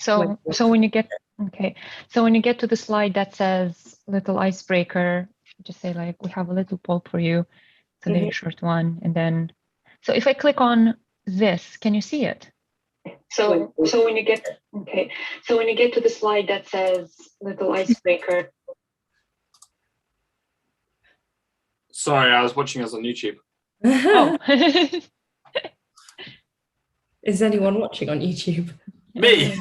So when you get to the slide that says little icebreaker, just say like, we have a little poll for you. It's a very short one. And then, so if I click on this, can you see it? So when you get to the slide that says little icebreaker. Sorry, I was watching us on YouTube. Oh. Is anyone watching on YouTube? Me.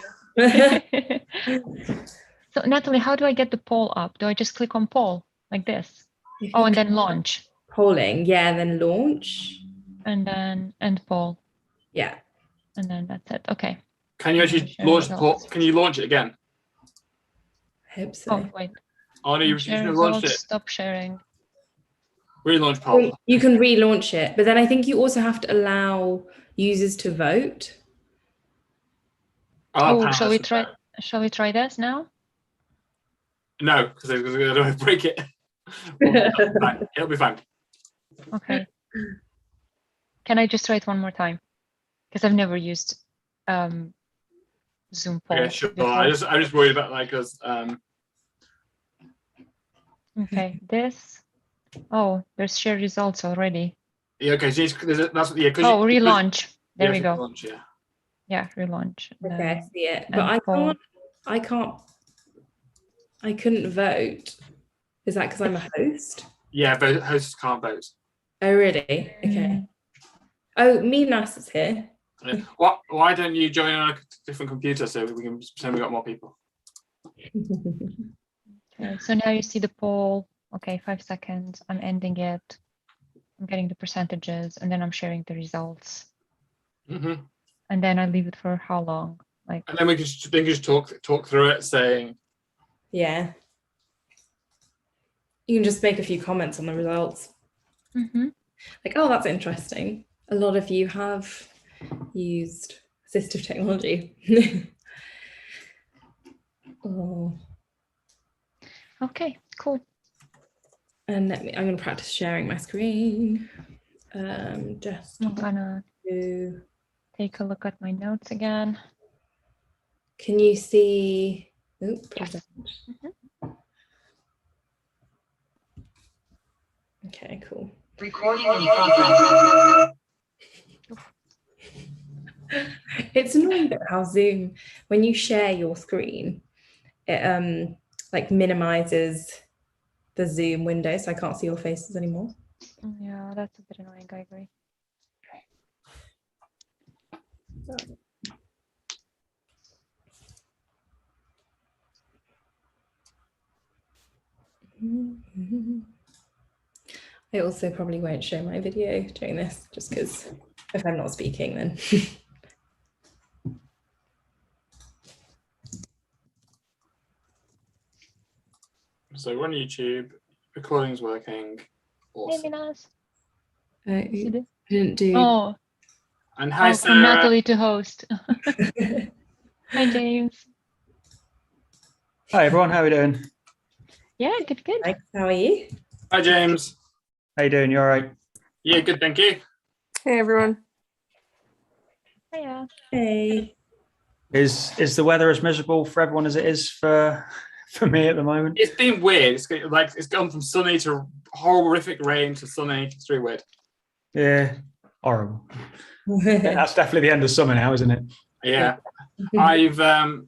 So Natalie, how do I get the poll up? Do I just click on poll like this? Oh, and then launch. Polling, yeah, and then launch. And then end poll. Yeah. And then that's it. Okay. Can you actually launch the poll? Can you launch it again? I hope so. Oh, wait. Oh, no, you've launched it. Stop sharing. Relaunch poll. You can relaunch it, but then I think you also have to allow users to vote. Oh, shall we try this now? No, because I'm going to break it. It'll be fine. Okay. Can I just try it one more time? Because I've never used Zoom poll. Yeah, sure. I'm just worried about like us. Okay, this. Oh, there's shared results already. Yeah. Okay. So that's yeah. Oh, relaunch. There we go. Relaunch, yeah. Yeah, relaunch. Okay, I see it, but I couldn't vote. Is that because I'm a host? Yeah, but hosts can't vote. Oh, really? Okay. Oh, Minas is here. Yeah. Why don't you join on a different computer so we can pretend we got more people? Okay, so now you see the poll. Okay, 5 seconds. I'm ending it. I'm getting the percentages, and then I'm sharing the results. And then I leave it for how long? Like. And then we can just talk through it, saying. Yeah. You can just make a few comments on the results. Like, oh, that's interesting. A lot of you have used assistive technology. Oh. Okay, cool. And I'm going to practice sharing my screen. Just I'm gonna to take a look at my notes again. Can you see? Oops, yes. Okay, cool. Recording in progress. It's annoying though how Zoom, when you share your screen, it like minimizes the Zoom window, so I can't see your faces anymore. Yeah, that's a bit annoying. I agree. I also probably won't show my video doing this, just because if I'm not speaking, then. So we're on YouTube, recording's working. Awesome. Maybe nice. I didn't do. Oh. And hi, Sarah. From Natalie to host. Hi, James. Hi, everyone. How are we doing? Yeah, good. Thanks. How are you? Hi, James. How you doing? You all right? Yeah, good. Thank you. Hey, everyone. Hiya. Hey. Is the weather as miserable for everyone as it is for me at the moment? It's been weird. It's gone from sunny to horrific rain to sunny. It's really weird. Yeah, horrible. That's definitely the end of summer now, isn't it? Yeah. I've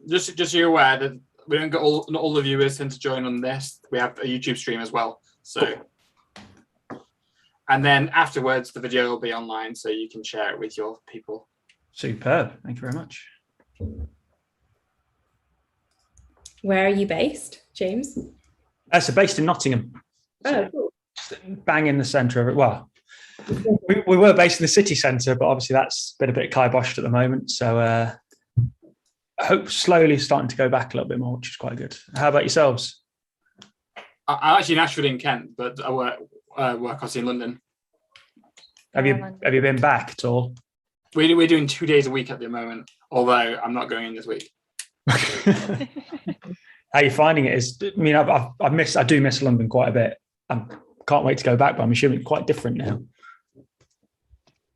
just so you're aware that we don't get not all the viewers tend to join on this. We have a YouTube stream as well. So, and then afterwards the video will be online, so you can share it with your people. Superb. Thank you very much. Where are you based, James? So based in Nottingham. Oh, cool. Bang in the centre of it. Well, we were based in the city centre, but obviously that's been a bit kiboshed at the moment. So I hope slowly starting to go back a little bit more, which is quite good. How about yourselves? I'm actually in Ashford in Kent, but I work obviously in London. Have you been back at all? We're doing 2 days a week at the moment, although I'm not going in this week. How are you finding it? I do miss London quite a bit. I can't wait to go back, but I'm assuming it's quite different now.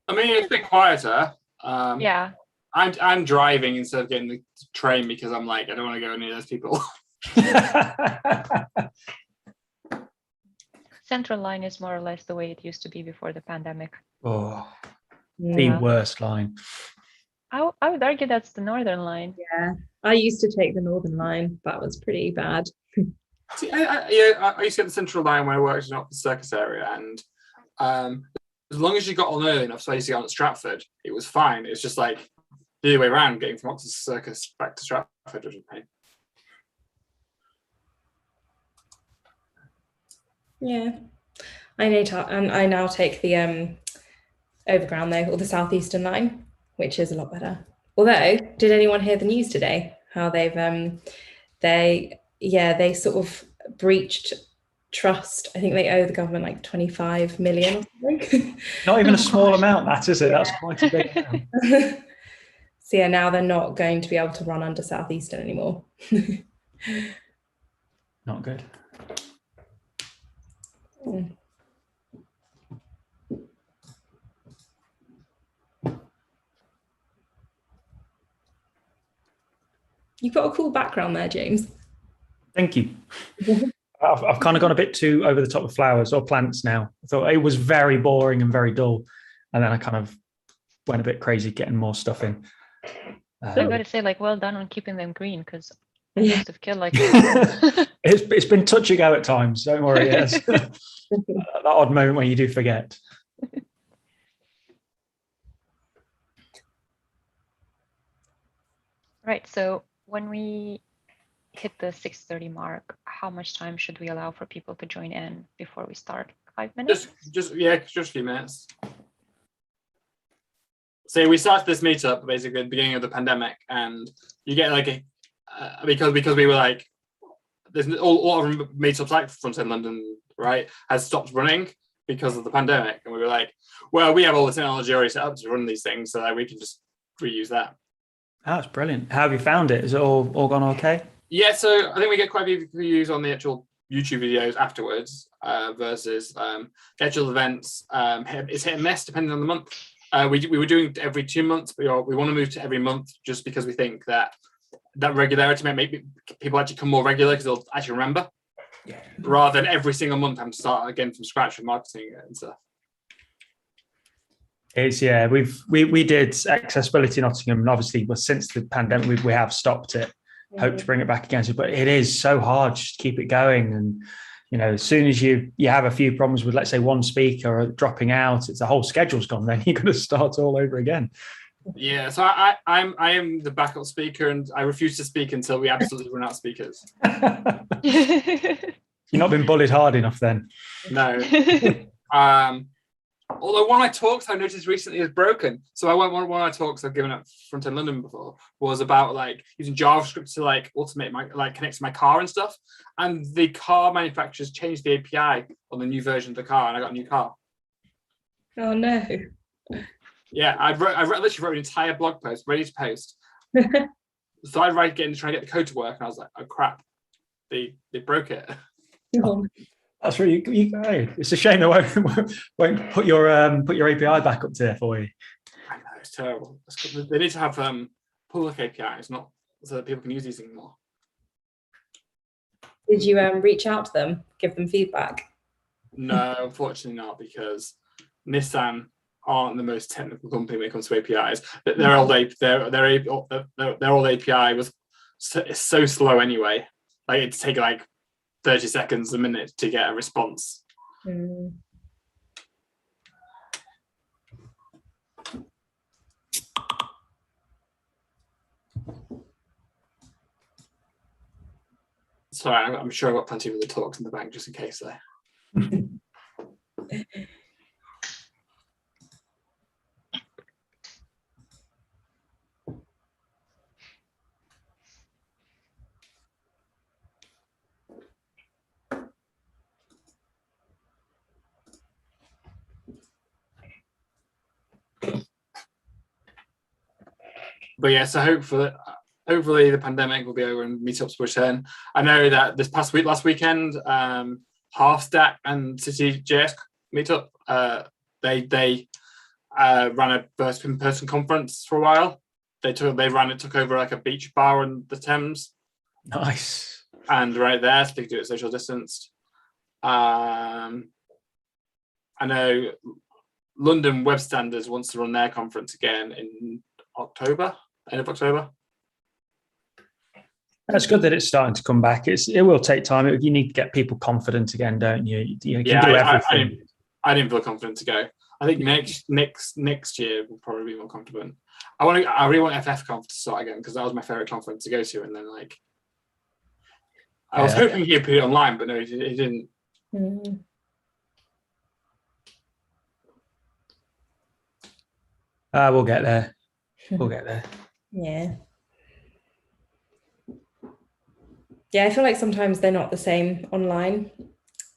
I mean, it's a bit quieter. Yeah. I'm driving instead of getting the train because I'm like, I don't want to go near those people. Central line is more or less the way it used to be before the pandemic. Oh, Mm. the Yeah. worst line. I would argue that's the northern line. Yeah, I used to take the Northern Line. That was pretty bad. See, I used to get the Central Line when I worked in the circus area, and as long as you got on early enough, so I used to get on at Stratford, it was fine. It's just like the other way around, getting from Oxford Circus back to Stratford was a pain. Yeah, I now take the Overground though, or the Southeastern Line, which is a lot better. Although, did anyone hear the news today? How they've they sort of breached trust. I think they owe the government like 25 million or something. Not even a small amount, that is it? That's quite a big amount. So yeah, now they're not going to be able to run under Southeastern anymore. Not good. Mm. You've got a cool background there, James. Thank you. I've kind of gone a bit too over the top with flowers or plants now. I thought it was very boring and very dull. And then I kind of went a bit crazy getting more stuff in. I gotta say, like, well done on keeping them green, because I Yeah. must have killed like It's been touch and go at times. Don't worry. Yes. That odd moment when you do forget. Right. So when we hit the 6:30 mark, how much time should we allow for people to join in before we start? 5 minutes? Just a few minutes. So we started this meetup basically at the beginning of the pandemic, and you get like a because we were like, there's a lot of meetups like Front End London, right, has stopped running because of the pandemic, and we were like, well, we have all the technology already set up to run these things, so that we can just reuse that. Oh, that's brilliant. How have you found it? Is it all gone okay? Yeah, so I think we get quite a few views on the actual YouTube videos afterwards versus the actual events. It's hit and miss depending on the month. We were doing every 2 months, but we want to move to every month just because we think that regularity might make people actually come more regular because they'll actually remember, rather than every single month having to start again from scratch with marketing and stuff. It's we did accessibility Nottingham, and obviously, well, since the pandemic, we have stopped it. Hope to bring it back again, but it is so hard just to keep it going. And as soon as you have a few problems with, let's say, one speaker or dropping out, it's the whole schedule's gone. Then you're going to start all over again. Yeah, so I am the backup speaker, and I refuse to speak until we absolutely run out of speakers. You've not been bullied hard enough, then. No. Although one of my talks I noticed recently is broken. So one of my talks I've given at Front End London before was about like using JavaScript to like automate my connect to my car and stuff. And the car manufacturers changed the API on the new version of the car, and I got a new car. Oh no. Yeah, I literally wrote an entire blog post ready to post. So I tried trying to get the code to work, and I was like, oh crap, they broke it. Oh. That's really it's a shame they won't put your API back up there for you. I know, it's terrible. They need to have public APIs, not so that people can use these anymore. Did you reach out to them, give them feedback? No, unfortunately not, because Nissan aren't the most technical company when it comes to APIs. Their old API was so slow anyway. Like it'd take like 30 seconds a minute to get a response. Mm. Sorry, I'm sure I've got plenty of other talks in the bank just in case though. But yeah, so hopefully the pandemic will be over and meetups will return. I know that last weekend, Half Stack and City JS meetup, they ran a first in-person conference for a while, took over like a beach bar on the Thames, Nice. and right there, so they could do it social distanced. I know London Web Standards wants to run their conference again in October, end of October. That's good that it's starting to come back. It will take time. You need to get people confident again, don't you? You can do everything. I didn't feel confident to go. I think next year will probably be more confident. I really want FF Conf to start again because that was my favorite conference to go to, and then like I was hoping he'd put it online, but no, he didn't. Mm. We'll get there. We'll get there. Yeah. Yeah, I feel like sometimes they're not the same online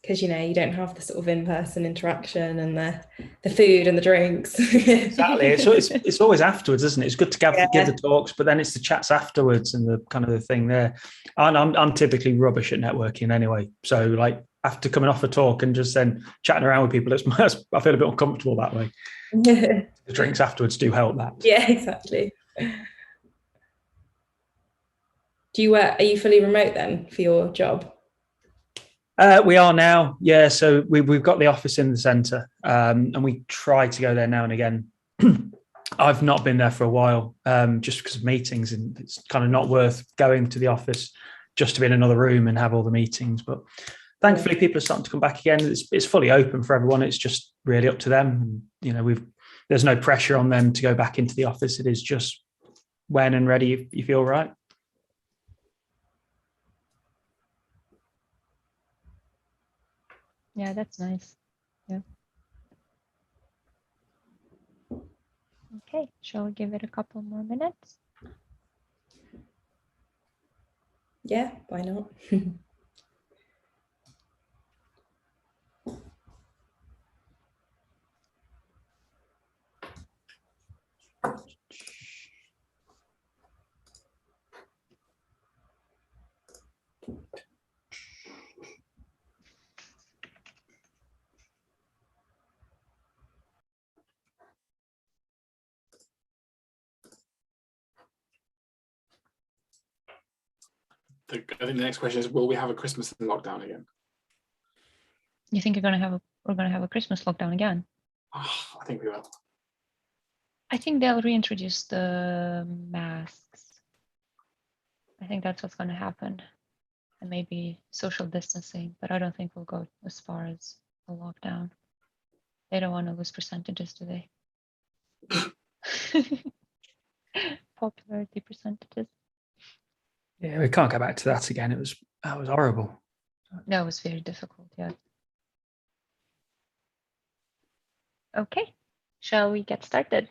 because you don't have the sort of in-person interaction and the food and the drinks. Exactly. It's always afterwards, isn't it? It's good to give the talks, but then it's the chats afterwards and the kind of the thing there. And I'm typically rubbish at networking anyway. So like after coming off a talk and just then chatting around with people, I feel a bit uncomfortable that way. The drinks afterwards do help that. Yeah, exactly. Are you fully remote then for your job? We are now, yeah. So we've got the office in the centre, and we try to go there now and again. I've not been there for a while, just because of meetings, and it's kind of not worth going to the office just to be in another room and have all the meetings. But thankfully, people are starting to come back again. It's fully open for everyone. It's just really up to them. There's no pressure on them to go back into the office. It is just when and ready you feel right. Yeah, that's nice. Yeah. Okay, shall we give it a couple more minutes? Yeah, why not? I think the next question is: will we have a Christmas lockdown again? You think we're gonna have a Christmas lockdown again? Oh, I think we will. I think they'll reintroduce the masks. I think that's what's gonna happen, and maybe social distancing. But I don't think we'll go as far as a lockdown. They don't want to lose percentages, do they? Popularity percentages. Yeah, we can't go back to that again. That was horrible. That was very difficult, yeah. Okay, shall we get started?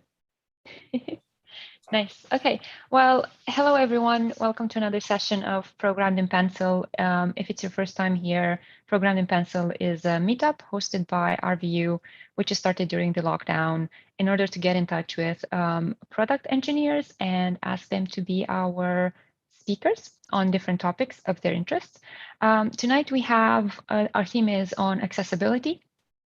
Nice. Okay. Well, hello everyone. Welcome to another session of Programmed in Pencil. If it's your first time here, Programmed in Pencil is a meetup hosted by RVU, which is started during the lockdown in order to get in touch with product engineers and ask them to be our speakers on different topics of their interest. Tonight we have our theme is on accessibility,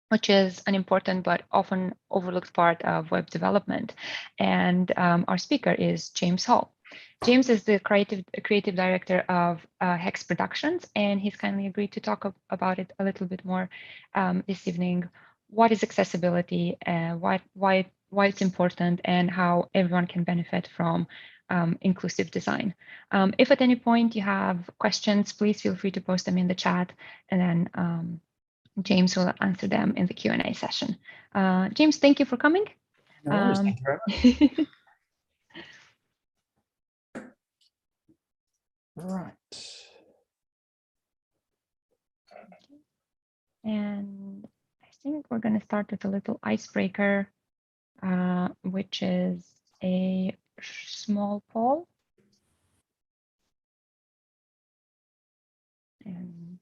which is an important but often overlooked part of web development. And our speaker is James Hall. James is the creative director of Hex Productions, and he's kindly agreed to talk about it a little bit more this evening. What is accessibility, why it's important, and how everyone can benefit from inclusive design. If at any point you have questions, please feel free to post them in the chat, and then James will answer them in the Q&A session. James, thank you for coming. No worries, thank you very much. Right. And I think we're going to start with a little icebreaker, which is a small poll. And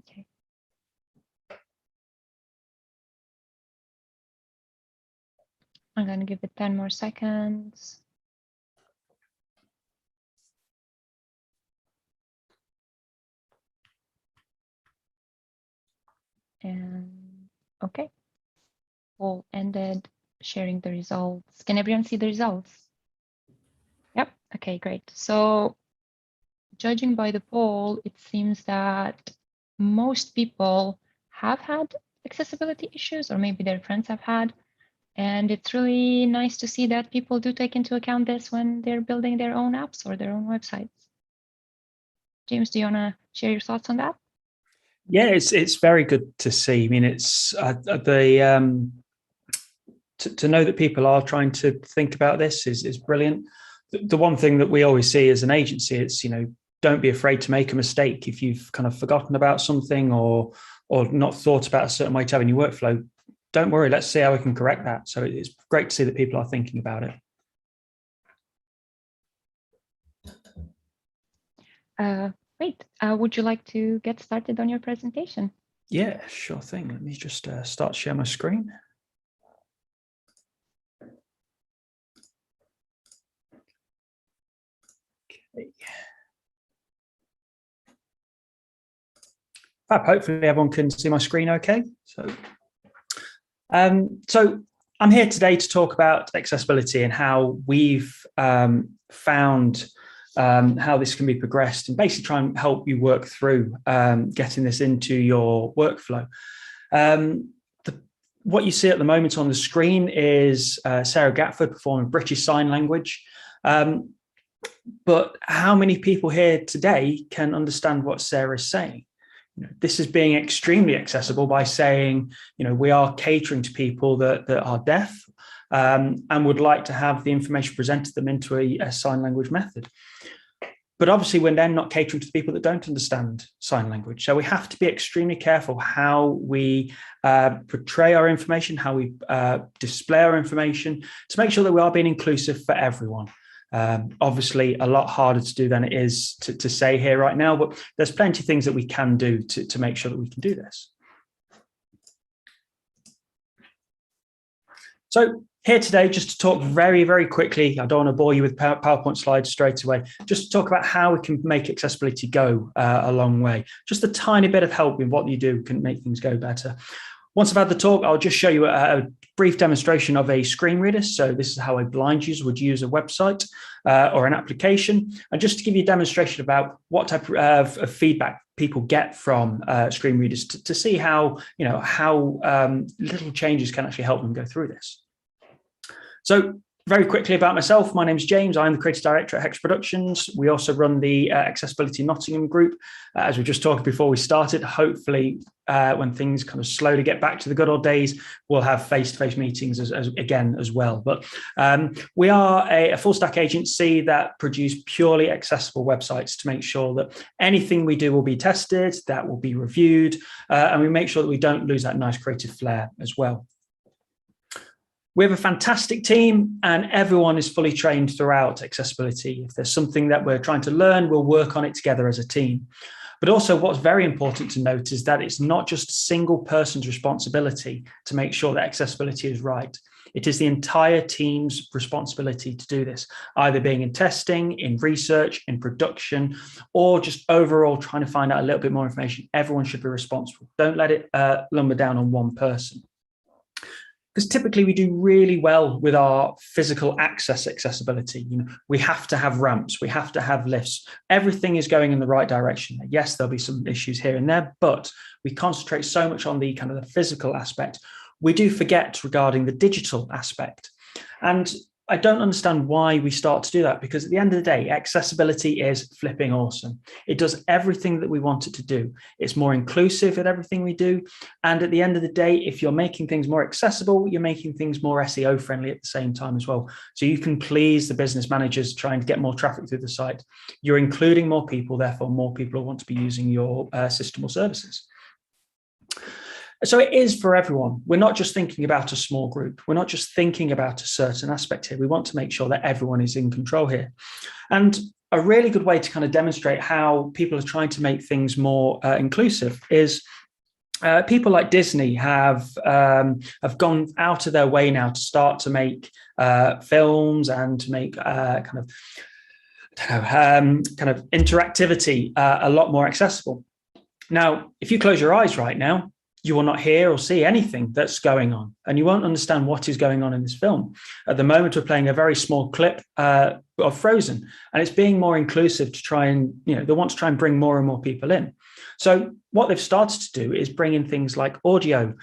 okay. I'm going to give it 10 more seconds. And okay, poll ended. Sharing the results. Can everyone see the results? Yep. Okay, great. So judging by the poll, it seems that most people have had accessibility issues, or maybe their friends have had. And it's really nice to see that people do take into account this when they're building their own apps or their own websites. James, do you want to share your thoughts on that? Yeah, it's very good to see. I mean, it's to know that people are trying to think about this is brilliant. The one thing that we always see as an agency is, don't be afraid to make a mistake. If you've kind of forgotten about something or not thought about a certain way to have in your workflow, don't worry. Let's see how we can correct that. So it's great to see that people are thinking about it. Great. Would you like to get started on your presentation? Yeah, sure thing. Let me just start sharing my screen. Okay. Hopefully everyone can see my screen okay. So I'm here today to talk about accessibility and how we've found how this can be progressed, and basically try and help you work through getting this into your workflow. What you see at the moment on the screen is Sarah Gatford performing British Sign Language. But how many people here today can understand what Sarah is saying? This is being extremely accessible by saying, we are catering to people that are deaf and would like to have the information presented to them into a sign language method. But obviously, we're then not catering to the people that don't understand sign language. So we have to be extremely careful how we portray our information, how we display our information, to make sure that we are being inclusive for everyone. Obviously, a lot harder to do than it is to say here right now, but there's plenty of things that we can do to make sure that we can do this. So here today, just to talk very, very quickly, I don't want to bore you with PowerPoint slides straight away, just to talk about how we can make accessibility go a long way. Just a tiny bit of help in what you do can make things go better. Once I've had the talk, I'll just show you a brief demonstration of a screen reader. So this is how a blind user would use a website or an application. And just to give you a demonstration about what type of feedback people get from screen readers to see how, little changes can actually help them go through this. So very quickly about myself, my name is James. I'm the creative director at Hex Productions. We also run the Accessibility Nottingham group. As we just talked before we started, hopefully when things kind of slowly get back to the good old days, we'll have face-to-face meetings as well. But we are a full stack agency that produce purely accessible websites to make sure that anything we do will be tested, that will be reviewed, and we make sure that we don't lose that nice creative flair as well. We have a fantastic team and everyone is fully trained throughout accessibility. If there's something that we're trying to learn, we'll work on it together as a team. But also what's very important to note is that it's not just a single person's responsibility to make sure that accessibility is right. It is the entire team's responsibility to do this, either being in testing, in research, in production, or just overall trying to find out a little bit more information. Everyone should be responsible. Don't let it lumber down on one person. Because typically we do really well with our physical access accessibility. We have to have ramps, we have to have lifts. Everything is going in the right direction. Yes, there'll be some issues here and there, but we concentrate so much on the kind of the physical aspect. We do forget regarding the digital aspect. And I don't understand why we start to do that, because at the end of the day, accessibility is flipping awesome. It does everything that we want it to do. It's more inclusive at everything we do. And at the end of the day, if you're making things more accessible, you're making things more SEO friendly at the same time as well. So you can please the business managers trying to get more traffic through the site. You're including more people, therefore more people will want to be using your system or services. So it is for everyone. We're not just thinking about a small group. We're not just thinking about a certain aspect here. We want to make sure that everyone is in control here. And a really good way to kind of demonstrate how people are trying to make things more inclusive is people like Disney have gone out of their way now to start to make films and to make kind of interactivity a lot more accessible. Now, if you close your eyes right now, you will not hear or see anything that's going on, and you won't understand what is going on in this film. At the moment, we're playing a very small clip of Frozen, and it's being more inclusive to try and, they want to try and bring more and more people in. So what they've started to do is bring in things like audio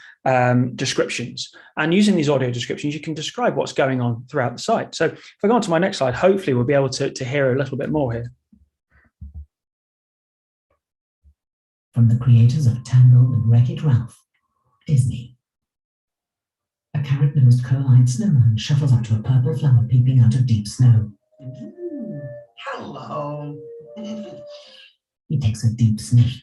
descriptions, and using these audio descriptions, you can describe what's going on throughout the site. So if I go on to my next slide, hopefully we'll be able to hear a little bit more here. From the creators of Tangled and Wreck-It Ralph, Disney. A carrot-nosed curl-eyed snowman shuffles up to a purple flower peeping out of deep snow. Hello. He takes a deep sniff.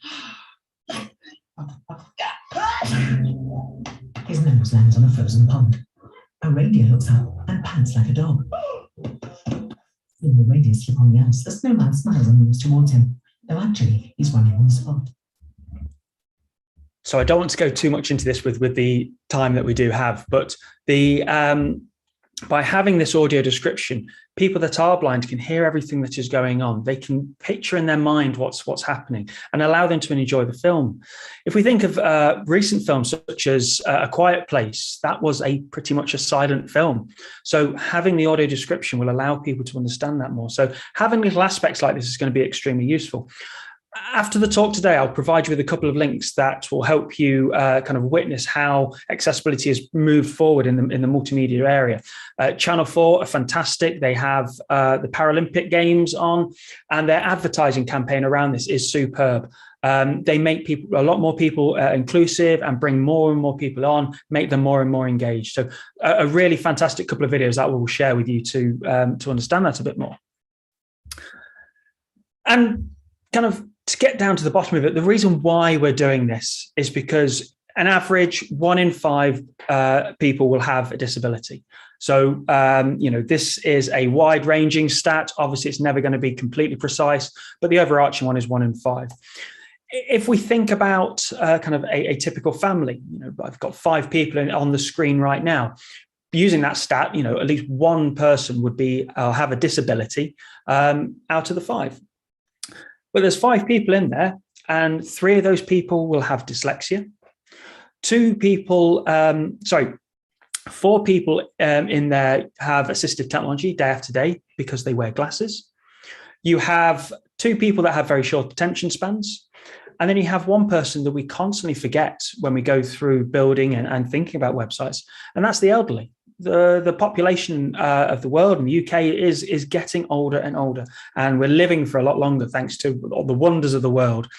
His nose lands on a frozen pond. A reindeer looks up and pants like a dog. Seeing the reindeer slip on the ice, the snowman smiles and moves towards him, though actually he's running on the spot. So I don't want to go too much into this with the time that we do have, but the by having this audio description, people that are blind can hear everything that is going on. They can picture in their mind what's happening and allow them to enjoy the film. If we think of recent films such as A Quiet Place, that was pretty much a silent film. So having the audio description will allow people to understand that more. So having little aspects like this is going to be extremely useful. After the talk today, I'll provide you with a couple of links that will help you kind of witness how accessibility has moved forward in the multimedia area. Channel 4 are fantastic. They have the Paralympic Games on, and their advertising campaign around this is superb. They make a lot more people inclusive and bring more and more people on, make them more and more engaged. So a really fantastic couple of videos that we'll share with you to understand that a bit more. And kind of to get down to the bottom of it, the reason why we're doing this is because an average 1 in 5 people will have a disability. So, this is a wide-ranging stat. Obviously, it's never going to be completely precise, but the overarching one is 1 in 5. If we think about kind of a typical family, I've got 5 people on the screen right now. Using that stat, at least one person would have a disability out of the 5. But there's 5 people in there, and 3 of those people will have dyslexia. 4 people in there have assistive technology day after day because they wear glasses. You have 2 people that have very short attention spans. And then you have 1 person that we constantly forget when we go through building and thinking about websites, and that's the elderly. The population of the world in the UK is getting older and older, and we're living for a lot longer thanks to all the wonders of the world.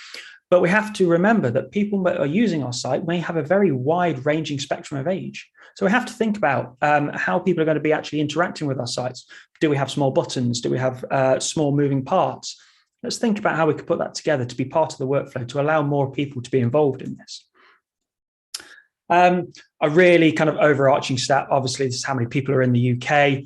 But we have to remember that people that are using our site may have a very wide-ranging spectrum of age. So we have to think about how people are going to be actually interacting with our sites. Do we have small buttons? Do we have small moving parts? Let's think about how we could put that together to be part of the workflow to allow more people to be involved in this. A really kind of overarching stat, obviously, this is how many people are in the UK.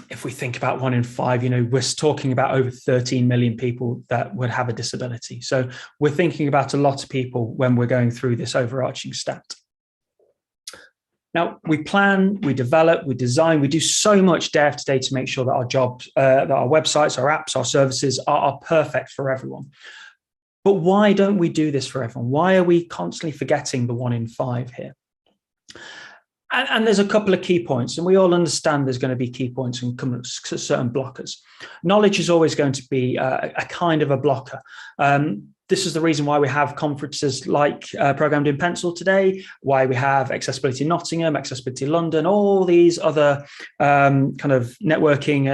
If we think about 1 in 5, we're talking about over 13 million people that would have a disability. So we're thinking about a lot of people when we're going through this overarching stat. Now, we plan, we develop, we design, we do so much day after day to make sure that our jobs, that our websites, our apps, our services are perfect for everyone. But why don't we do this for everyone? Why are we constantly forgetting the 1 in 5 here? And there's a couple of key points, and we all understand there's going to be key points and certain blockers. Knowledge is always going to be a kind of a blocker. This is the reason why we have conferences like Programmed in Pencil today, why we have Accessibility Nottingham, Accessibility London, all these other kind of networking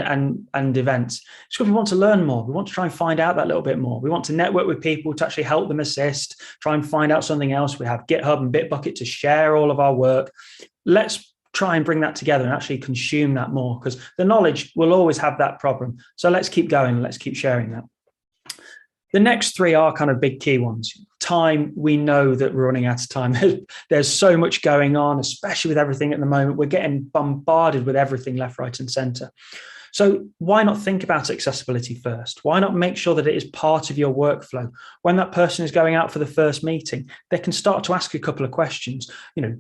and events. It's because we want to learn more. We want to try and find out that little bit more. We want to network with people to actually help them assist, try and find out something else. We have GitHub and Bitbucket to share all of our work. Let's try and bring that together and actually consume that more, because the knowledge will always have that problem. So let's keep going. Let's keep sharing that. The next 3 are kind of big key ones. Time, we know that we're running out of time. There's so much going on, especially with everything at the moment. We're getting bombarded with everything left, right, and center. So why not think about accessibility first? Why not make sure that it is part of your workflow? When that person is going out for the first meeting, they can start to ask a couple of questions.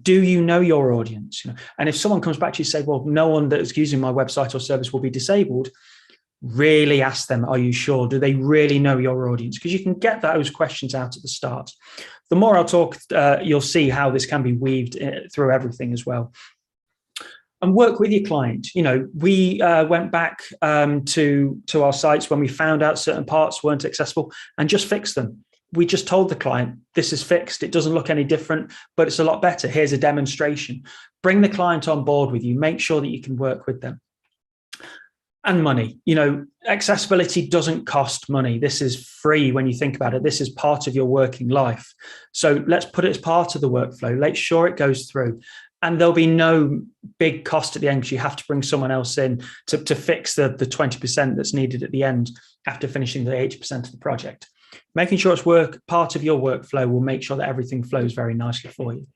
Do you know your audience? And if someone comes back to you and say, well, no one that is using my website or service will be disabled, really ask them, are you sure? Do they really know your audience? Because you can get those questions out at the start. The more I'll talk, you'll see how this can be weaved through everything as well. And work with your client. You know, we went back to our sites when we found out certain parts weren't accessible and just fixed them. We just told the client, this is fixed. It doesn't look any different, but it's a lot better. Here's a demonstration. Bring the client on board with you. Make sure that you can work with them. And money. You know, accessibility doesn't cost money. This is free when you think about it. This is part of your working life. So let's put it as part of the workflow. Let's sure it goes through. And there'll be no big cost at the end because you have to bring someone else in to fix the 20% that's needed at the end after finishing the 80% of the project. Making sure it's part of your workflow will make sure that everything flows very nicely for you.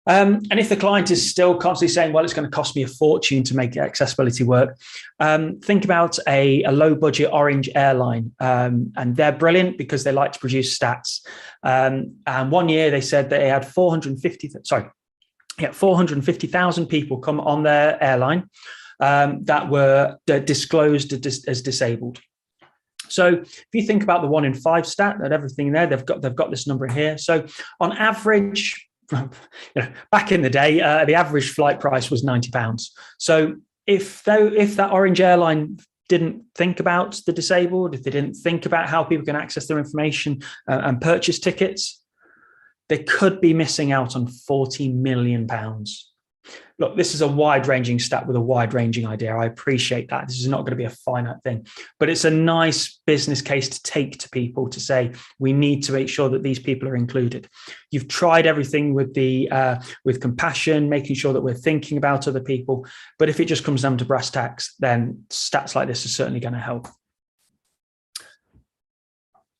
And if the client is still constantly saying, well, it's going to cost me a fortune to make accessibility work, think about a low budget Orange airline. And they're brilliant because they like to produce stats. And one year they said that they had 450,000 people come on their airline that were disclosed as disabled. So if you think about the 1 in 5 stat and everything there, they've got this number here. So on average, back in the day, the average flight price was £90. So if that Orange airline didn't think about the disabled, if they didn't think about how people can access their information and purchase tickets, they could be missing out on £40 million. Look, this is a wide-ranging stat with a wide-ranging idea. I appreciate that. This is not going to be a finite thing, but it's a nice business case to take to people to say, we need to make sure that these people are included. You've tried everything with with compassion, making sure that we're thinking about other people. But if it just comes down to brass tacks, then stats like this are certainly going to help.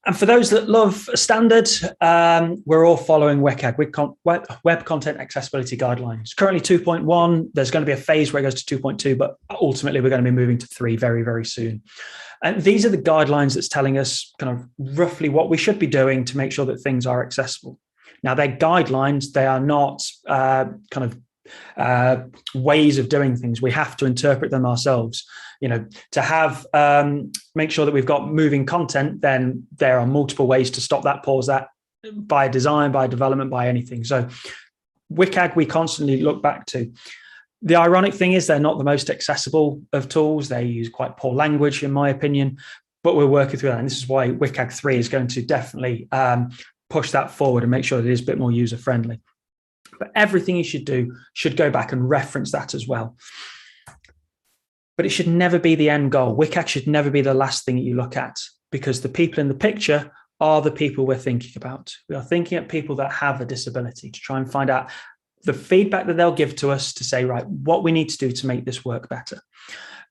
And for those that love standard, we're all following WCAG, Web Content Accessibility Guidelines. Currently 2.1, there's going to be a phase where it goes to 2.2, but ultimately we're going to be moving to 3 very, very soon. And these are the guidelines that's telling us kind of roughly what we should be doing to make sure that things are accessible. Now, they're guidelines. They are not ways of doing things. We have to interpret them ourselves. You know, to have make sure that we've got moving content, then there are multiple ways to stop that, pause that, by design, by development, by anything. So WCAG, we constantly look back to. The ironic thing is they're not the most accessible of tools. They use quite poor language, in my opinion, but we're working through that. And this is why WCAG 3 is going to definitely push that forward and make sure that it is a bit more user-friendly. But everything you should do should go back and reference that as well. But it should never be the end goal. WCAG should never be the last thing that you look at, because the people in the picture are the people we're thinking about. We are thinking of people that have a disability to try and find out the feedback that they'll give to us to say, right, what we need to do to make this work better.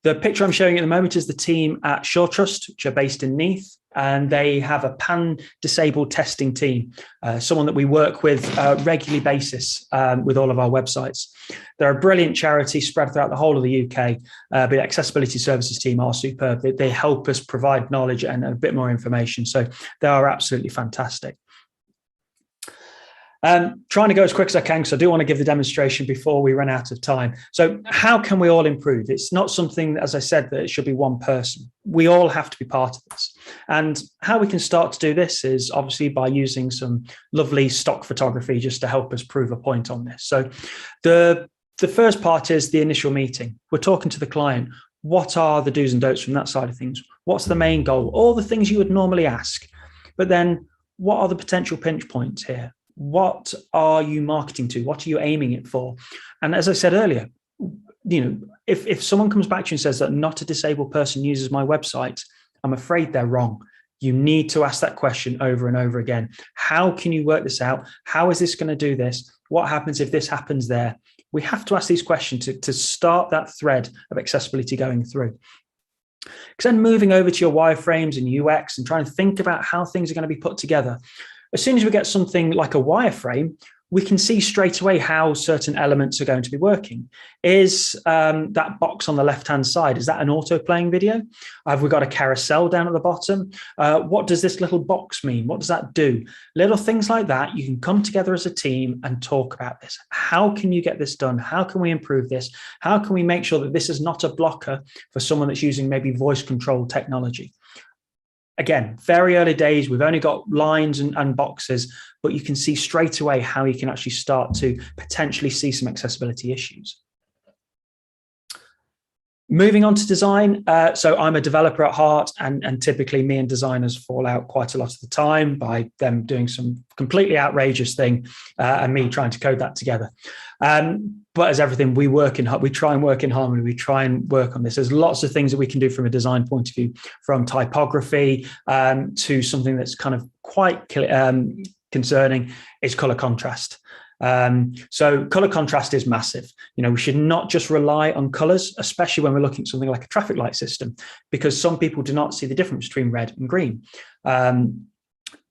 The picture I'm showing at the moment is the team at Sure Trust, which are based in Neath, and they have a pan-disabled testing team, someone that we work with regularly basis with all of our websites. They're a brilliant charity spread throughout the whole of the UK, but the accessibility services team are superb. They help us provide knowledge and a bit more information, so they are absolutely fantastic. Trying to go as quick as I can because I do want to give the demonstration before we run out of time. So how can we all improve? It's not something, as I said, that it should be one person. We all have to be part of this. And how we can start to do this is obviously by using some lovely stock photography just to help us prove a point on this. So the first part is the initial meeting. We're talking to the client. What are the do's and don'ts from that side of things? What's the main goal? All the things you would normally ask. But then what are the potential pinch points here? What are you marketing to? What are you aiming it for? And as I said earlier, you know, if someone comes back to you and says that not a disabled person uses my website, I'm afraid they're wrong. You need to ask that question over and over again. How can you work this out? How is this going to do this? What happens if this happens there? We have to ask these questions to start that thread of accessibility going through. Because then moving over to your wireframes and UX and trying to think about how things are going to be put together. As soon as we get something like a wireframe, we can see straight away how certain elements are going to be working. Is that box on the left-hand side, is that an auto-playing video? Have we got a carousel down at the bottom? What does this little box mean? What does that do? Little things like that, you can come together as a team and talk about this. How can you get this done? How can we improve this? How can we make sure that this is not a blocker for someone that's using maybe voice control technology? Again, very early days, we've only got lines and boxes, but you can see straight away how you can actually start to potentially see some accessibility issues. Moving on to design. So I'm a developer at heart, and typically me and designers fall out quite a lot of the time by them doing some completely outrageous thing and me trying to code that together. But as everything, we try and work in harmony. We try and work on this. There's lots of things that we can do from a design point of view, from typography to something that's kind of quite concerning is color contrast. So color contrast is massive. We should not just rely on colors, especially when we're looking at something like a traffic light system, because some people do not see the difference between red and green.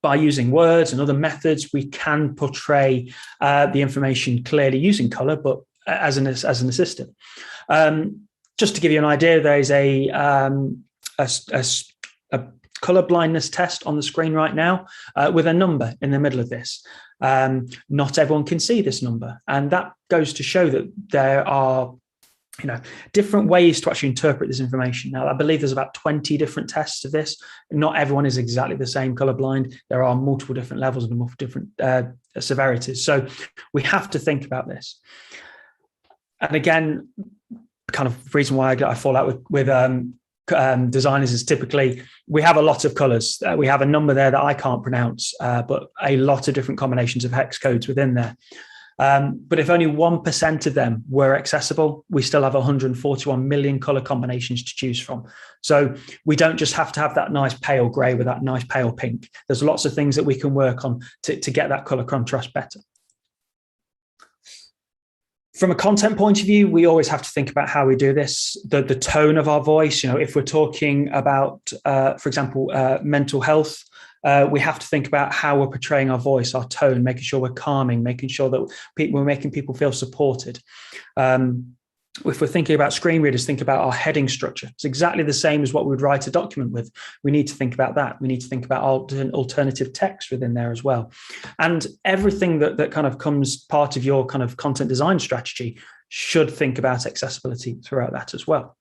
By using words and other methods, we can portray the information clearly using color, but as an assistant. Just to give you an idea, there is a color blindness test on the screen right now with a number in the middle of this. Not everyone can see this number, and that goes to show that there are different ways to actually interpret this information. Now, I believe there's about 20 different tests of this. Not everyone is exactly the same colorblind. There are multiple different levels and multiple different severities. So we have to think about this. And again, kind of reason why I fall out with designers is typically we have a lot of colors. We have a number there that I can't pronounce, but a lot of different combinations of hex codes within there. But if only 1% of them were accessible, we still have 141 million color combinations to choose from. So we don't just have to have that nice pale gray with that nice pale pink. There's lots of things that we can work on to get that color contrast better. From a content point of view, we always have to think about how we do this, the tone of our voice. If we're talking about, for example, mental health, we have to think about how we're portraying our voice, our tone, making sure we're calming, making sure that we're making people feel supported. If we're thinking about screen readers, think about our heading structure. It's exactly the same as what we would write a document with. We need to think about that. We need to think about alternative text within there as well. And everything that kind of comes part of your kind of content design strategy should think about accessibility throughout that as well.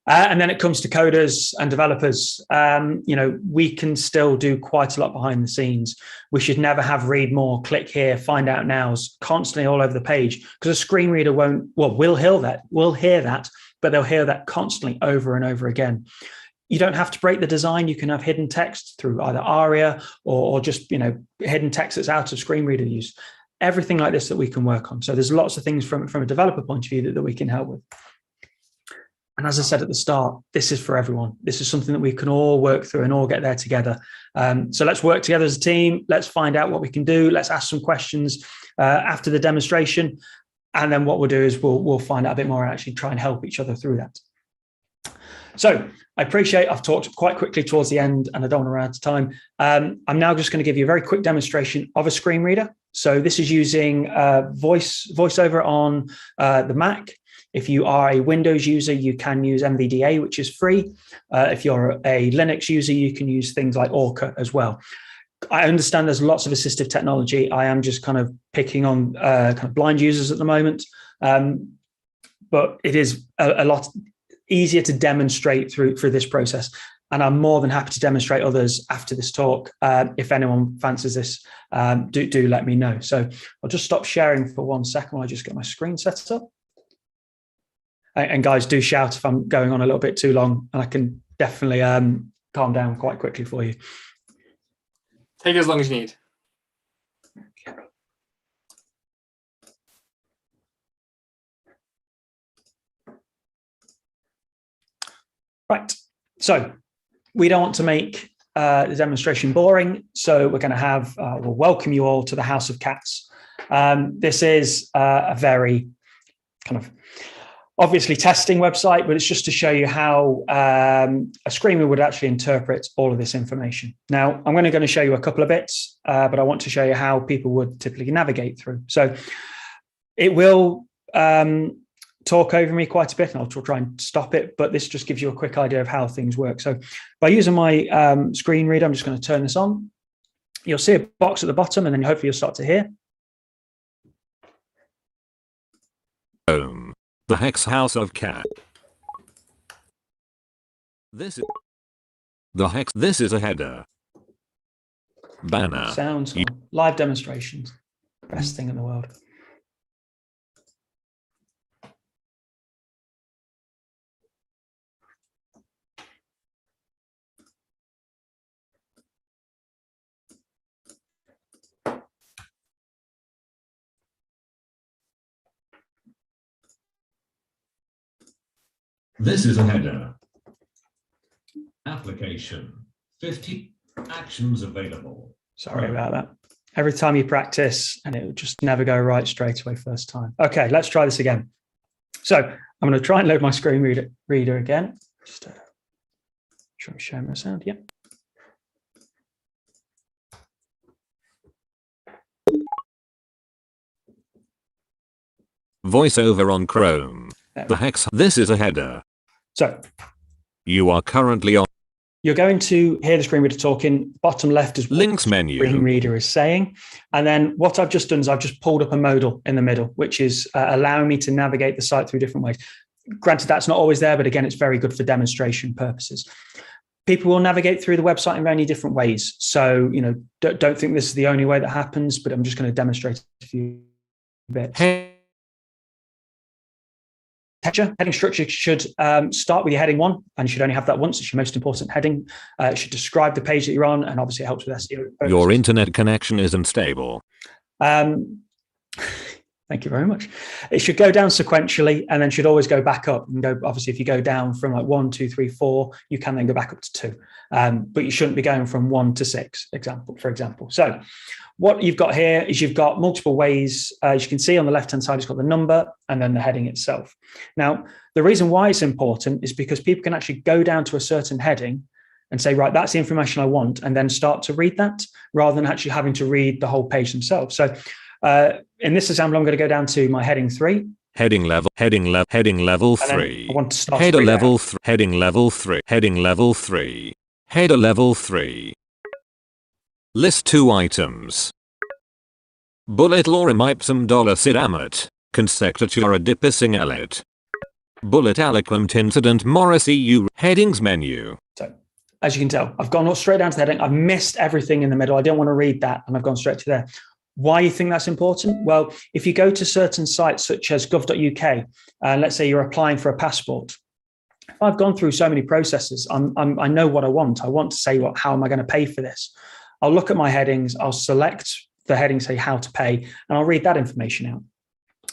And then it comes to coders and developers. We can still do quite a lot behind the scenes. We should never have read more, click here, find out nows constantly all over the page, because a screen reader will hear that, but they'll hear that constantly over and over again. You don't have to break the design. You can have hidden text through either ARIA or just hidden text that's out of screen reader use. Everything like this that we can work on. So there's lots of things from a developer point of view that we can help with. And as I said at the start, this is for everyone. This is something that we can all work through and all get there together. So let's work together as a team. Let's find out what we can do. Let's ask some questions after the demonstration. And then what we'll do is we'll find out a bit more and actually try and help each other through that. So I appreciate I've talked quite quickly towards the end and I don't want to run out of time. I'm now just going to give you a very quick demonstration of a screen reader. So this is using VoiceOver on the Mac. If you are a Windows user, you can use NVDA, which is free. If you're a Linux user, you can use things like Orca as well. I understand there's lots of assistive technology. I am just kind of picking on kind of blind users at the moment. But it is a lot easier to demonstrate through this process. And I'm more than happy to demonstrate others after this talk. If anyone fancies this, do let me know. So I'll just stop sharing for 1 second while I just get my screen set up. And guys, do shout if I'm going on a little bit too long, and I can definitely calm down quite quickly for you. Take as long as you need. Okay. Right, so we don't want to make the demonstration boring, so we're going to have, we'll welcome you all to the House of Cats. This is a very kind of obviously testing website, but it's just to show you how a screen reader would actually interpret all of this information. Now, I'm going to show you a couple of bits, but I want to show you how people would typically navigate through. So it will talk over me quite a bit, and I'll try and stop it, but this just gives you a quick idea of how things work. So by using my screen reader, I'm just going to turn this on. You'll see a box at the bottom, and then hopefully you'll start to hear. The Hex House of Cat. This is a header. Banner. Sounds, live demonstrations. Best thing in the world. This is a header. Application 50 actions available. Sorry about that. Every time you practice and it would just never go right straight away first time. Okay, let's try this again. So I'm going to try and load my screen reader again. Just try and show my sound. Yeah. VoiceOver on Chrome. This is a header. So you are currently on. You're going to hear the screen reader talking. Bottom left is what Links the menu. Screen reader is saying. And then what I've just done is I've just pulled up a modal in the middle, which is allowing me to navigate the site through different ways. Granted, that's not always there, but again, it's very good for demonstration purposes. People will navigate through the website in many different ways. So, you know, don't think this is the only way that happens, but I'm just going to demonstrate a few bits. Heading structure should start with your heading 1, and you should only have that once. It's your most important heading. It should describe the page that you're on, and obviously it helps with SEO. Your internet connection isn't stable. Thank you very much. It should go down sequentially and then should always go back up. And go, obviously, if you go down from like 1, 2, 3, 4, you can then go back up to 2. But you shouldn't be going from 1 to 6, for example. So what you've got here is you've got multiple ways. As you can see on the left-hand side, it's got the number and then the heading itself. Now, the reason why it's important is because people can actually go down to a certain heading and say, right, that's the information I want, and then start to read that rather than actually having to read the whole page themselves. So in this example, I'm going to go down to my heading 3. Heading level 3. I want to start Header to level 3. Heading level 3. Heading level 3. Header level 3. List 2 items. Bullet lorem ipsum dollar amet. Consectatura dipissing elit. Bullet aliquem incident Morris EU. Headings menu. So, as you can tell, I've gone straight down to the heading. I've missed everything in the middle. I don't want to read that, and I've gone straight to there. Why do you think that's important? Well, if you go to certain sites such as gov.uk, and let's say you're applying for a passport, if I've gone through so many processes, I know what I want. I want to say, well, how am I going to pay for this? I'll look at my headings, I'll select the heading, say how to pay, and I'll read that information out.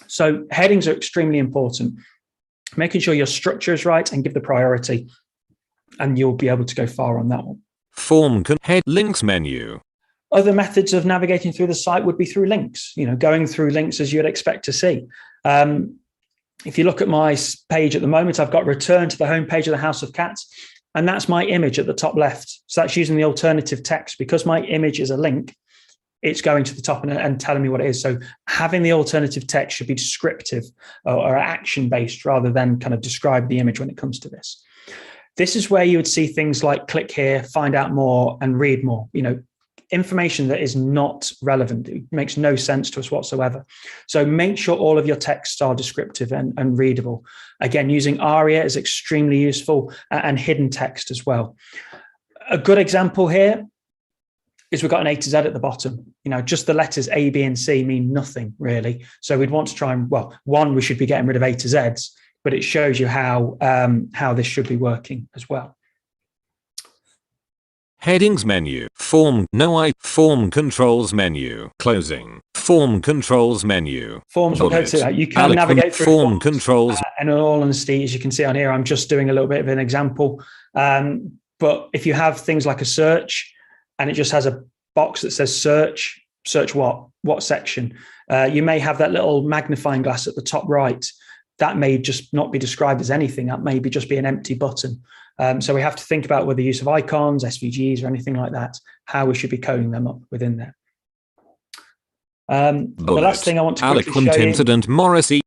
So headings are extremely important. Making sure your structure is right and give the priority, and you'll be able to go far on that one. Head links menu. Other methods of navigating through the site would be through links, going through links as you'd expect to see. If you look at my page at the moment, I've got return to the homepage of the House of Cats, and that's my image at the top left. So that's using the alternative text. Because my image is a link, it's going to the top and telling me what it is. So having the alternative text should be descriptive or action-based rather than kind of describe the image when it comes to this. This is where you would see things like click here, find out more, and read more. Information that is not relevant. It makes no sense to us whatsoever. So make sure all of your texts are descriptive and readable. Again, using ARIA is extremely useful, and hidden text as well. A good example here is we've got an A to Z at the bottom. Just the letters A, B, and C mean nothing really. So we'd want to try and, we should be getting rid of A to Zs, but it shows you how this should be working as well. Headings menu. Form controls menu. Closing. Form controls menu. Forms will go to that. You can navigate through form controls. And in all honesty, as you can see on here, I'm just doing a little bit of an example. But if you have things like a search and it just has a box that says search what section? You may have that little magnifying glass at the top right. that may just not be described as anything. That may just be an empty button. So we have to think about with the use of icons, SVGs, or anything like that, how we should be coding them up within there. The last thing I want to quickly Eloquent show you incident Morrissey.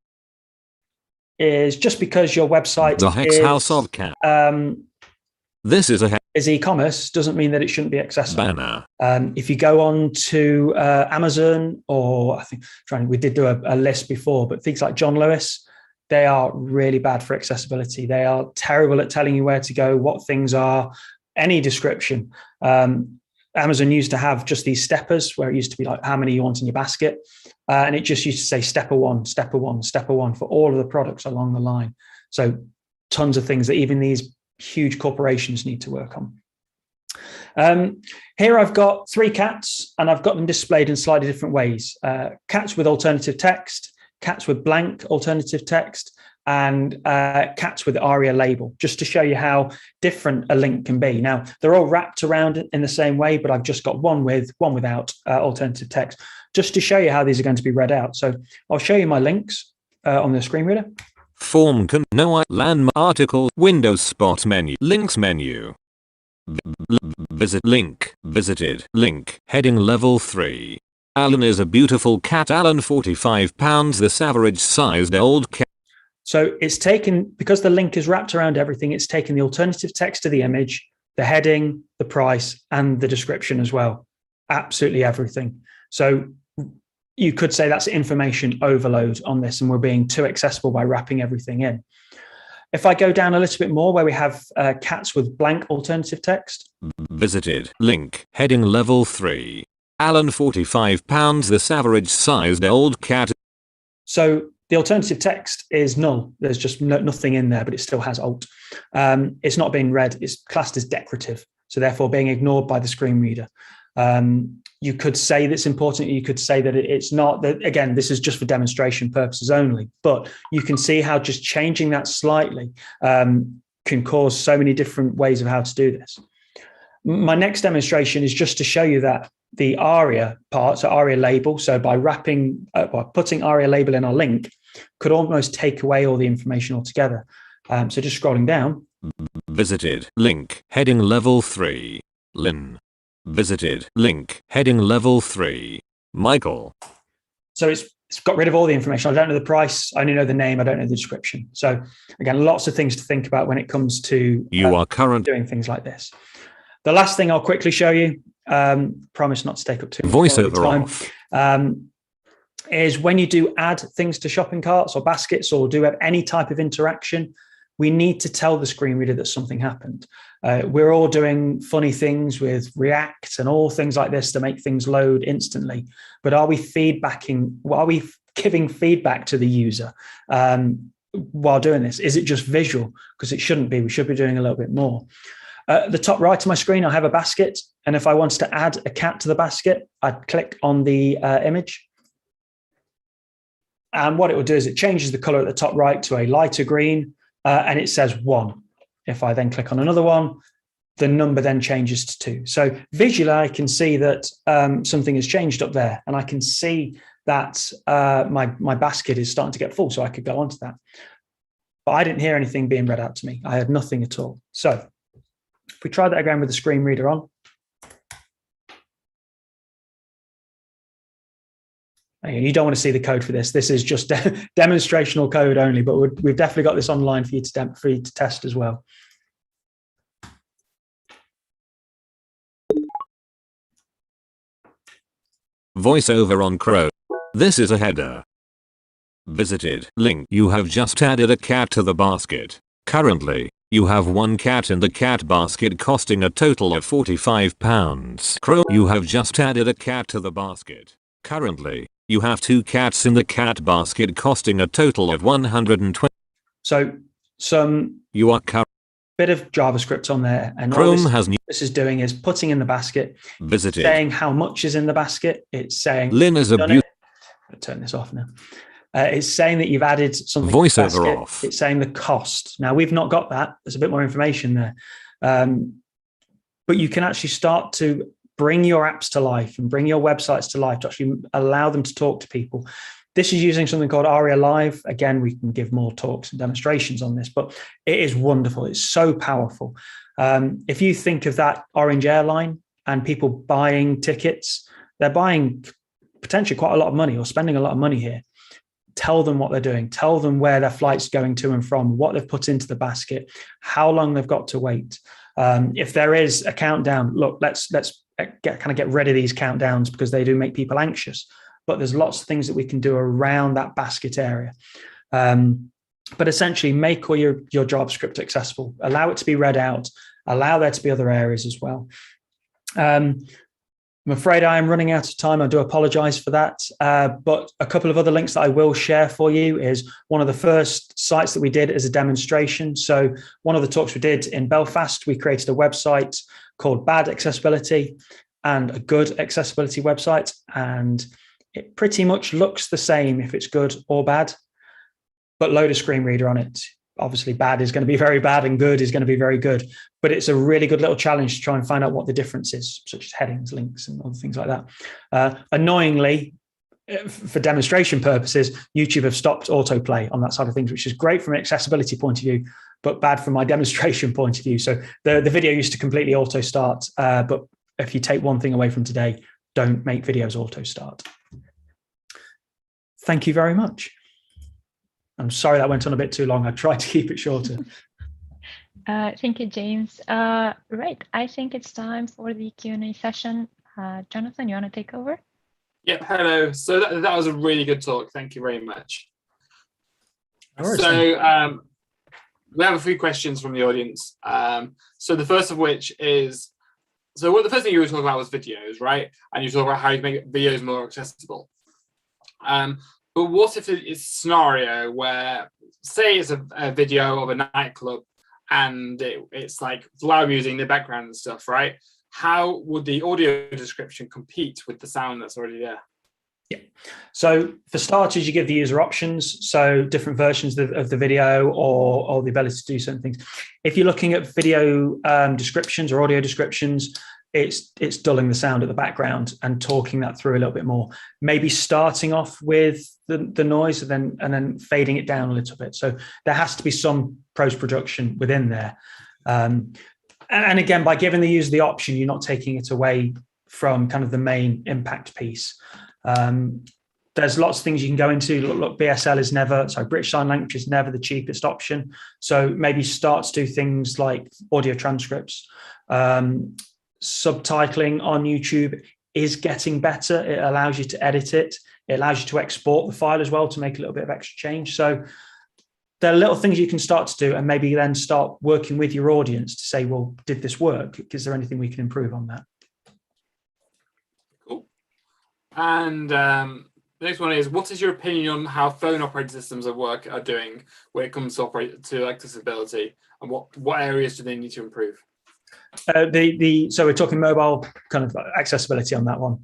is just because your website The Hex is, House of Cat. This is a is e-commerce, doesn't mean that it shouldn't be accessible. banner. If you go on to Amazon, or I think we did do a list before, but things like John Lewis, they are really bad for accessibility. They are terrible at telling you where to go, what things are, any description. Amazon used to have just these steppers where it used to be like how many you want in your basket. And it just used to say stepper one, stepper one, stepper one for all of the products along the line. So tons of things that even these huge corporations need to work on. Here I've got 3 cats and I've got them displayed in slightly different ways. Cats with alternative text, cats with blank alternative text, and cats with ARIA label, just to show you how different a link can be. Now, they're all wrapped around in the same way, but I've just got one with, one without alternative text, just to show you how these are going to be read out. So I'll show you my links on the screen reader. Form can no landmark article Windows spot menu links menu. Visit link visited link heading level 3. Alan is a beautiful cat. Alan 45 pounds. This average sized old cat. So it's taken, because the link is wrapped around everything, it's taken the alternative text of the image, the heading, the price, and the description as well. Absolutely everything. So you could say that's information overload on this, and we're being too accessible by wrapping everything in. If I go down a little bit more where we have cats with blank alternative text. Visited link heading level 3. Alan 45 pounds. This average sized old cat. So the alternative text is null. There's just nothing in there, but it still has alt. It's not being read. It's classed as decorative, so therefore being ignored by the screen reader. You could say that's important. You could say that it's not. That again, this is just for demonstration purposes only. But you can see how just changing that slightly can cause so many different ways of how to do this. My next demonstration is just to show you that the ARIA part, so ARIA label, so by wrapping, by putting ARIA label in our link, could almost take away all the information altogether. So just scrolling down. Visited link heading level 3. Lynn. Visited link heading level 3. Michael. So it's got rid of all the information. I don't know the price. I only know the name. I don't know the description. So again, lots of things to think about when it comes to doing things like this. The last thing I'll quickly show you, promise not to take up too much voiceover time, is when you do add things to shopping carts or baskets or do any type of interaction, we need to tell the screen reader that something happened. We're all doing funny things with React and all things like this to make things load instantly. But are we giving feedback to the user while doing this? Is it just visual? Because it shouldn't be. We should be doing a little bit more. At the top right of my screen, I have a basket. And if I wanted to add a cat to the basket, I'd click on the image. And what it will do is it changes the color at the top right to a lighter green, and it says 1. If I then click on another one, the number then changes to 2. So visually, I can see that something has changed up there, and I can see that my basket is starting to get full, so I could go onto that. But I didn't hear anything being read out to me. I had nothing at all. So if we try that again with the screen reader on. You don't want to see the code for this. This is just demonstrational code only, but we've definitely got this online for you to test as well. Voiceover on Chrome. This is a header. Visited link. You have just added a cat to the basket. Currently, you have 1 cat in the cat basket costing a total of £45. Chrome. You have just added a cat to the basket. Currently, you have 2 cats in the cat basket costing a total of 120. So some bit of JavaScript on there, and Chrome this is doing is putting in the basket, visited, saying how much is in the basket. It's saying Lynn is a beautiful. Turn this off now. It's saying that you've added something. Voiceover off. It's saying the cost. Now we've not got that. There's a bit more information there, but you can actually start to bring your apps to life and bring your websites to life to actually allow them to talk to people. This is using something called ARIA Live. Again, we can give more talks and demonstrations on this, but it is wonderful. It's so powerful. If you think of that Orange airline and people buying tickets, they're buying potentially quite a lot of money or spending a lot of money here. Tell them what they're doing. Tell them where their flight's going to and from, what they've put into the basket, how long they've got to wait. If there is a countdown, look, let's get rid of these countdowns because they do make people anxious. But there's lots of things that we can do around that basket area. But essentially, make all your JavaScript accessible. Allow it to be read out. Allow there to be other areas as well. I'm afraid I am running out of time. I do apologize for that. But a couple of other links that I will share for you is one of the first sites that we did as a demonstration. So one of the talks we did in Belfast, we created a website called Bad Accessibility and a Good Accessibility website. And it pretty much looks the same if it's good or bad, but load a screen reader on it. Obviously, bad is going to be very bad and good is going to be very good. But it's a really good little challenge to try and find out what the difference is, such as headings, links, and other things like that. Annoyingly, for demonstration purposes, YouTube have stopped autoplay on that side of things, which is great from an accessibility point of view, but bad from my demonstration point of view. So the video used to completely auto start. But if you take one thing away from today, don't make videos auto start. Thank you very much. I'm sorry that went on a bit too long. I tried to keep it shorter. Thank you, James. Right, I think it's time for the Q&A session. Jonathan, you want to take over? Yep, hello. So that was a really good talk. Thank you very much. Right, so we have a few questions from the audience. So the first of which is, so the first thing you were talking about was videos, right? And you talk about how you make videos more accessible. But what if it's a scenario where, say it's a video of a nightclub and it's like loud music in the background and stuff, right? How would the audio description compete with the sound that's already there? Yeah. So for starters, you give the user options. So different versions of the video or the ability to do certain things. If you're looking at video descriptions or audio descriptions, it's dulling the sound at the background and talking that through a little bit more. Maybe starting off with the noise and then fading it down a little bit. So there has to be some post-production within there. And again, by giving the user the option, you're not taking it away from kind of the main impact piece. There's lots of things you can go into. Look, BSL is British Sign Language is never the cheapest option. So maybe start to do things like audio transcripts. Subtitling on YouTube is getting better. It allows you to edit it. It allows you to export the file as well to make a little bit of extra change. So there are little things you can start to do and maybe then start working with your audience to say, well, did this work? Is there anything we can improve on that? Cool. And the next one is, what is your opinion on how phone operating systems are doing when it comes to accessibility, and what areas do they need to improve? So we're talking mobile kind of accessibility on that one.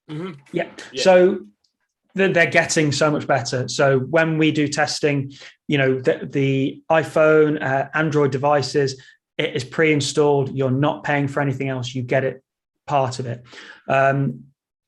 Mm-hmm. Yeah. So they're getting so much better. So when we do testing, the iPhone, Android devices, it is pre-installed. You're not paying for anything else. You get it, part of it.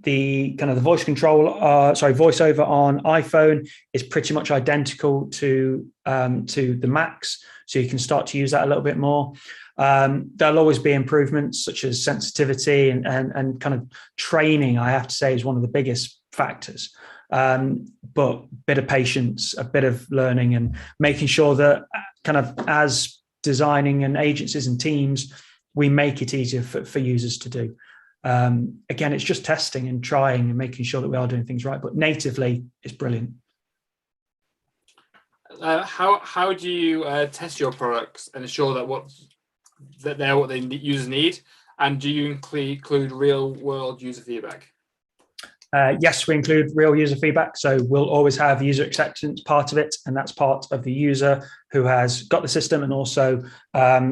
The kind of the voice control, voiceover on iPhone is pretty much identical to the Macs. So you can start to use that a little bit more. There'll always be improvements such as sensitivity and kind of training, I have to say, is one of the biggest factors. But a bit of patience, a bit of learning, and making sure that kind of as designing and agencies and teams, we make it easier for users to do. Again, it's just testing and trying and making sure that we are doing things right, but natively it's brilliant. How do you test your products and ensure that they're what the users need? And do you include real world user feedback? Yes, we include real user feedback. So we'll always have user acceptance part of it. And that's part of the user who has got the system, and also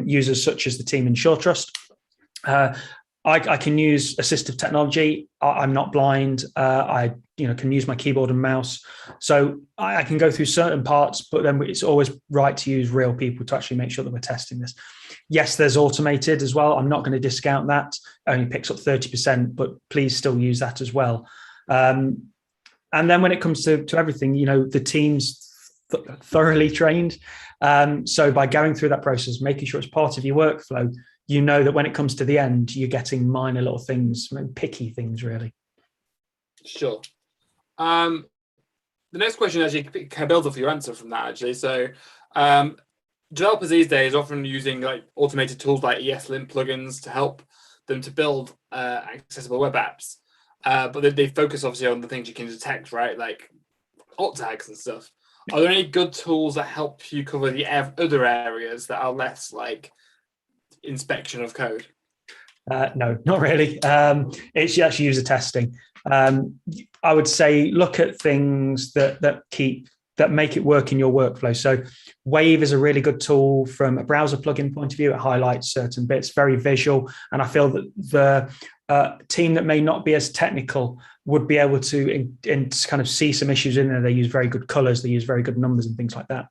users such as the team in SureTrust. I can use assistive technology. I'm not blind. I can use my keyboard and mouse. So I can go through certain parts, but then it's always right to use real people to actually make sure that we're testing this. Yes, there's automated as well. I'm not going to discount that. It only picks up 30%, but please still use that as well. And then when it comes to everything, the team's thoroughly trained. So by going through that process, making sure it's part of your workflow, that when it comes to the end, you're getting minor little things, picky things, really. Sure. The next question actually kind of builds off your answer from that, actually. So developers these days are often using like automated tools like ESLint plugins to help them to build accessible web apps. But they focus obviously on the things you can detect, right? Like alt tags and stuff. Are there any good tools that help you cover the other areas that are less like inspection of code? No, not really. It's actually user testing. I would say look at things that make it work in your workflow. So Wave is a really good tool from a browser plugin point of view. It highlights certain bits, very visual. And I feel that the team that may not be as technical would be able to kind of see some issues in there. They use very good colors. They use very good numbers and things like that.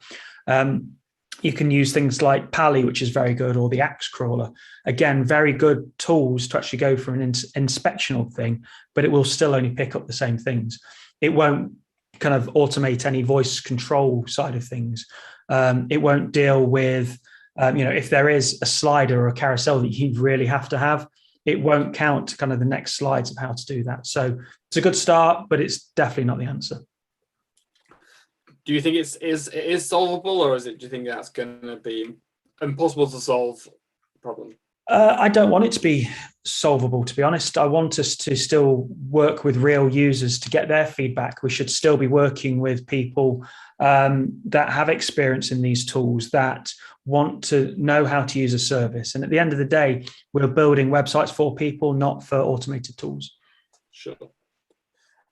You can use things like Pally, which is very good, or the Axe Crawler. Again, very good tools to actually go for an inspectional thing, but it will still only pick up the same things. It won't kind of automate any voice control side of things. It won't deal with, if there is a slider or a carousel that you really have to have, it won't count kind of the next slides of how to do that. So it's a good start, but it's definitely not the answer. Do you think it is solvable, or do you think that's going to be impossible to solve problem? I don't want it to be solvable, to be honest. I want us to still work with real users to get their feedback. We should still be working with people that have experience in these tools, that want to know how to use a service. And at the end of the day, we're building websites for people, not for automated tools. Sure.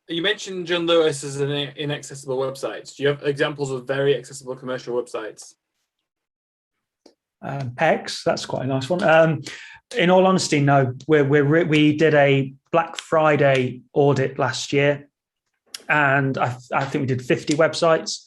You mentioned John Lewis as an inaccessible website. Do you have examples of very accessible commercial websites? PEX, that's quite a nice one. In all honesty, no. We did a Black Friday audit last year, and I think we did 50 websites.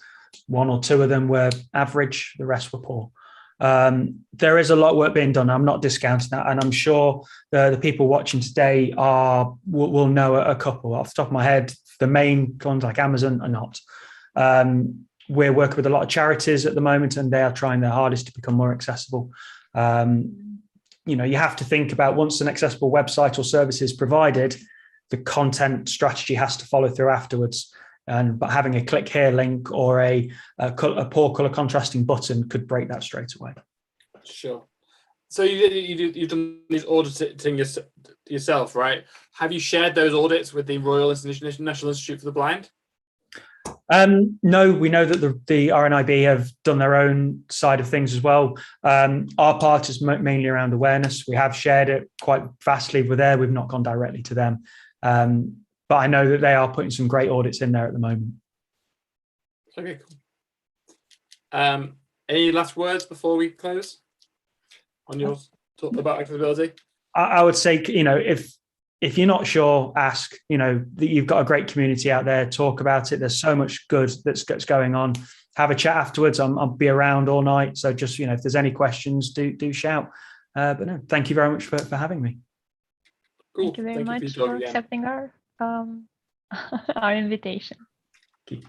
1 or 2 of them were average, the rest were poor. There is a lot of work being done. I'm not discounting that, and I'm sure the people watching today will know a couple off the top of my head. The main ones like Amazon are not. We're working with a lot of charities at the moment, and they are trying their hardest to become more accessible. You have to think about, once an accessible website or service is provided, the content strategy has to follow through afterwards. But having a click here link or a poor color contrasting button could break that straight away. Sure. So you've done these auditing yourself, right? Have you shared those audits with the Royal National Institute for the Blind? No, we know that the RNIB have done their own side of things as well. Our part is mainly around awareness. We have shared it quite vastly with there. We've not gone directly to them. But I know that they are putting some great audits in there at the moment. Okay, cool. Any last words before we close on your talk about accessibility? I would say, if you're not sure, ask. That you've got a great community out there. Talk about it. There's so much good that's going on. Have a chat afterwards. I'll be around all night. So just, if there's any questions, do shout. But no, thank you very much for having me. Cool. Thank you very much for accepting our invitation. Thank you.